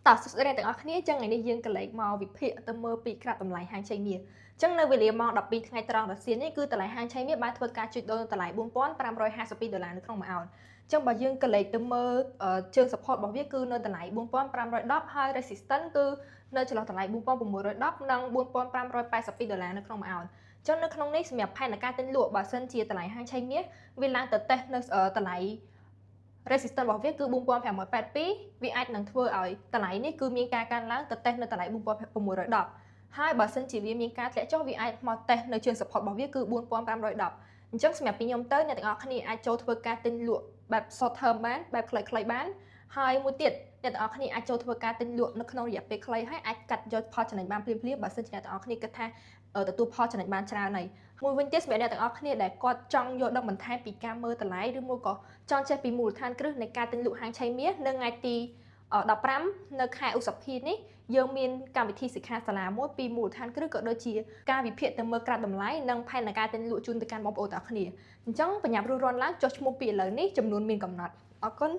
តោះសួស្តីអ្នកទាំងអស់គ្នាចឹងថ្ងៃនេះយើងក៏លេចមកវិភាគទៅមើលពីក្រាបតម្លៃហាងឆេងមាសចឹងនៅវេលាម៉ោង12ថ្ងៃត្រង់រសៀលនេះគឺតម្លៃហាងឆេងមាសបានធ្វើការជួញដូរនៅតម្លៃ$4552នៅក្នុងមួយអោនចឹងបើយើងក៏លេចទៅមើលជើង support របស់វាគឺនៅតម្លៃ$4510ហើយ resistance គឺនៅចន្លោះតម្លៃ$4610និង$4582នៅក្នុងមួយអោនចឹងនៅក្នុងនេះសម្រាប់ផែនការទិញលក់បើសិនជាតម្លៃហាងឆេងមាសវាឡើងទៅតេស្តនៅតម្លៃ resistance របស់វាគឺ4582វាអាចនឹងធ្វើឲ្យតម្លៃនេះគឺមានការកើនឡើងទៅតេស្តនៅតម្លៃ4610ហើយបើសិនជាវាមានការធ្លាក់ចុះវាអាចមកតេស្តនៅជើង support របស់វាគឺ4510អញ្ចឹងសម្រាប់ពីខ្ញុំទៅអ្នកទាំងអស់គ្នាអាចចូលធ្វើការទិញលក់បែប short term បានបែបខ្លីៗបានហើយមួយទៀតអ្នកទាំងអស់គ្នាអាចចូលធ្វើការទិញលក់នៅក្នុងរយៈពេលខ្លីហើយអាចកាត់យកផលចំណេញបានភ្លាមៗបើសិនជាអ្នកទាំងអស់គ្នាគិតថាទទួលផលចំណេញបានច្រើនហើយមួយវិញទៀតសម្រាប់អ្នកទាំងអស់គ្នាដែលគាត់ចង់យកដឹងបន្ថែមពីការមើលតម្លៃឬមួយក៏ចង់ចេះពីមូលដ្ឋានគ្រឹះនៃការទិញលក់ហាងឆេងមាសនៅថ្ងៃទី15នៅខែឧសភានេះយើងមានកម្មវិធីសិក្ខាសាលាមួយពីមូលដ្ឋានគ្រឹះក៏ដូចជាការវិភាគទៅមើលក្រាបតម្លៃនិងផែនការទិញលក់ជូនទៅកាន់បងប្អូនទាំងអស់គ្នាអញ្ចឹងបញ្ញាប់រួចរាន់ឡើងចុះឈ្មោះពីឥឡូវនេះចំនួនមានកំណត់អរគុណ